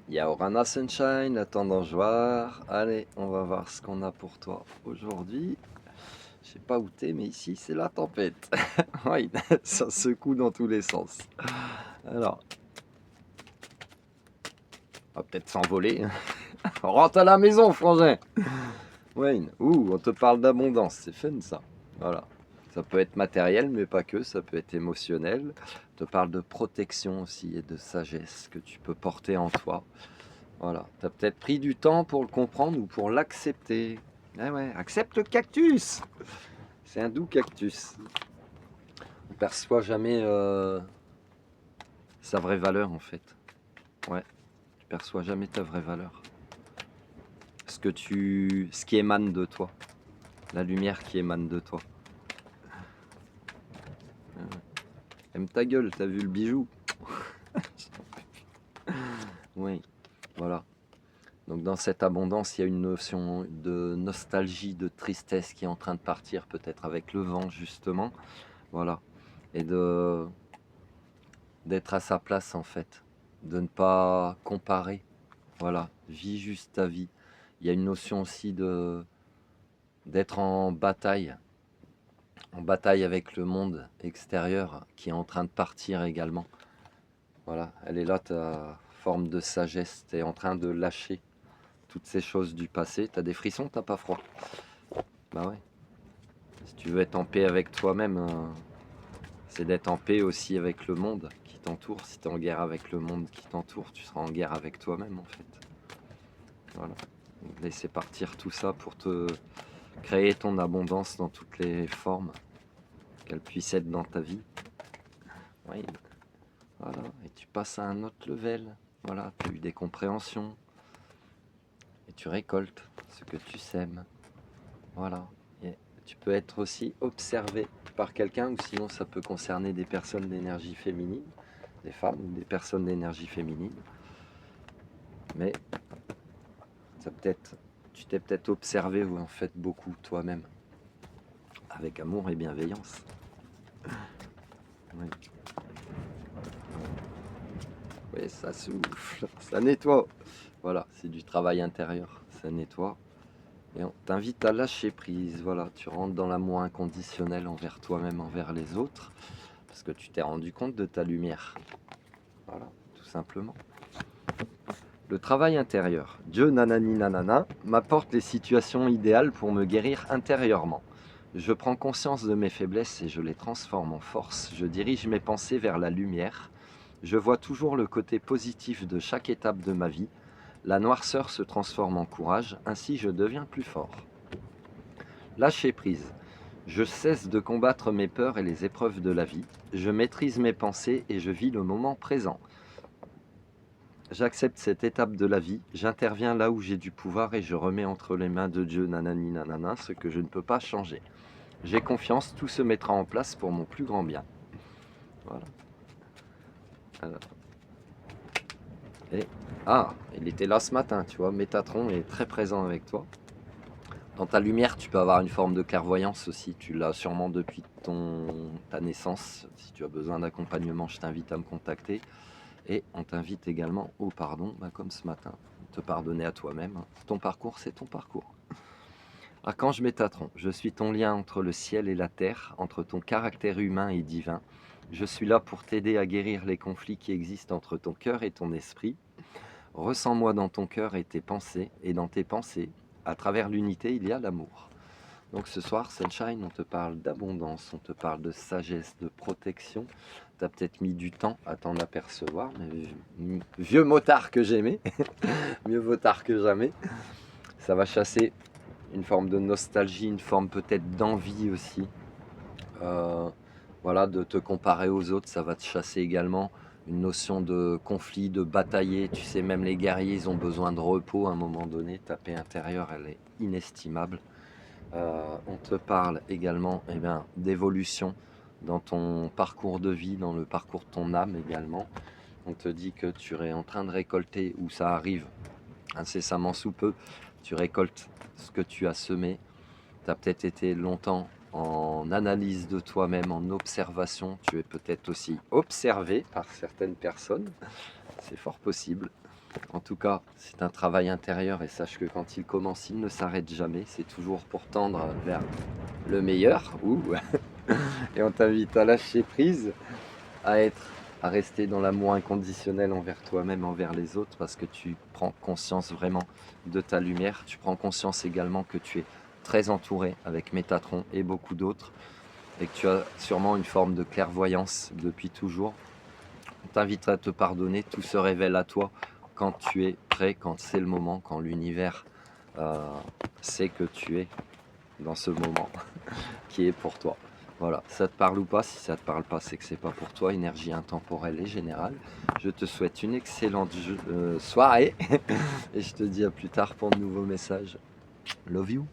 Yaorana Sunshine, la tendance joie. Allez, on va voir ce qu'on a pour toi aujourd'hui. Je sais pas où t'es, mais ici c'est la tempête. Oui, ça secoue dans tous les sens. Alors, on va peut-être s'envoler. On rentre à la maison, frangin. Wayne, on te parle d'abondance, c'est fun ça. Voilà. Ça peut être matériel, mais pas que, ça peut être émotionnel. On te parle de protection aussi et de sagesse que tu peux porter en toi. Voilà, tu as peut-être pris du temps pour le comprendre ou pour l'accepter. Ah ouais, accepte le cactus. C'est un doux cactus. On ne perçoit jamais sa vraie valeur en fait. Ouais, tu perçois jamais ta vraie valeur. Ce qui émane de toi. La lumière qui émane de toi. Aime ta gueule, t'as vu le bijou? Oui, voilà. Donc dans cette abondance, il y a une notion de nostalgie, de tristesse qui est en train de partir, peut-être avec le vent justement. Voilà. Et d'être à sa place en fait. De ne pas comparer. Voilà. Vis juste ta vie. Il y a une notion aussi d'être en bataille. En bataille avec le monde extérieur qui est en train de partir également. Voilà. Elle est là, ta forme de sagesse. Tu es en train de lâcher toutes ces choses du passé. T'as des frissons, t'as pas froid. Bah ouais. Si tu veux être en paix avec toi-même, c'est d'être en paix aussi avec le monde qui t'entoure. Si tu es en guerre avec le monde qui t'entoure, tu seras en guerre avec toi-même en fait. Voilà. Donc, laisser partir tout ça pour te créer ton abondance dans toutes les formes qu'elle puisse être dans ta vie. Oui. Voilà. Et tu passes à un autre level. Voilà. Tu as eu des compréhensions. Et tu récoltes ce que tu sèmes. Voilà. Et tu peux être aussi observé par quelqu'un, ou sinon ça peut concerner des personnes d'énergie féminine, des femmes ou des personnes d'énergie féminine. Mais ça tu t'es peut-être observé ou en fait beaucoup toi-même, avec amour et bienveillance. Oui, oui, ça souffle, ça nettoie. Voilà, c'est du travail intérieur, ça nettoie. Et on t'invite à lâcher prise, voilà, tu rentres dans l'amour inconditionnel envers toi-même, envers les autres, parce que tu t'es rendu compte de ta lumière. Voilà, tout simplement. Le travail intérieur. Dieu nanani nanana m'apporte les situations idéales pour me guérir intérieurement. Je prends conscience de mes faiblesses et je les transforme en force. Je dirige mes pensées vers la lumière. Je vois toujours le côté positif de chaque étape de ma vie. La noirceur se transforme en courage, ainsi je deviens plus fort. Lâcher prise. Je cesse de combattre mes peurs et les épreuves de la vie. Je maîtrise mes pensées et je vis le moment présent. J'accepte cette étape de la vie, j'interviens là où j'ai du pouvoir et je remets entre les mains de Dieu, nanani nanana, ce que je ne peux pas changer. J'ai confiance, tout se mettra en place pour mon plus grand bien. Voilà. Alors, et, il était là ce matin, tu vois, Métatron est très présent avec toi. Dans ta lumière, tu peux avoir une forme de clairvoyance aussi, tu l'as sûrement depuis ta naissance. Si tu as besoin d'accompagnement, je t'invite à me contacter. Et on t'invite également au pardon, comme ce matin. Te pardonner à toi-même. Ton parcours, c'est ton parcours. Archange Métatron, je suis ton lien entre le ciel et la terre, entre ton caractère humain et divin. Je suis là pour t'aider à guérir les conflits qui existent entre ton cœur et ton esprit. Ressens-moi dans ton cœur et tes pensées, et dans tes pensées, à travers l'unité, il y a l'amour. Donc ce soir, Sunshine, on te parle d'abondance, on te parle de sagesse, de protection. Tu as peut-être mis du temps à t'en apercevoir, mais vieux motard que j'aimais, mieux vaut tard que jamais. Ça va chasser une forme de nostalgie, une forme peut-être d'envie aussi. Voilà, de te comparer aux autres, ça va te chasser également une notion de conflit, de batailler. Tu sais, même les guerriers, ils ont besoin de repos à un moment donné. Ta paix intérieure, elle est inestimable. On te parle également d'évolution dans ton parcours de vie, dans le parcours de ton âme également. On te dit que tu es en train de récolter, ou ça arrive incessamment sous peu, tu récoltes ce que tu as semé. Tu as peut-être été longtemps en analyse de toi-même, en observation. Tu es peut-être aussi observé par certaines personnes. C'est fort possible. En tout cas, c'est un travail intérieur et sache que quand il commence, il ne s'arrête jamais. C'est toujours pour tendre vers le meilleur. Ouh. Et on t'invite à lâcher prise, à être, à rester dans l'amour inconditionnel envers toi-même, envers les autres, parce que tu prends conscience vraiment de ta lumière. Tu prends conscience également que tu es très entouré avec Métatron et beaucoup d'autres, et que tu as sûrement une forme de clairvoyance depuis toujours. On t'invite à te pardonner, tout se révèle à toi quand tu es prêt, quand c'est le moment, quand l'univers sait que tu es dans ce moment qui est pour toi. Voilà, ça te parle ou pas? Si ça te parle pas, c'est que c'est pas pour toi. Énergie intemporelle et générale. Je te souhaite une excellente soirée et je te dis à plus tard pour de nouveaux messages. Love you.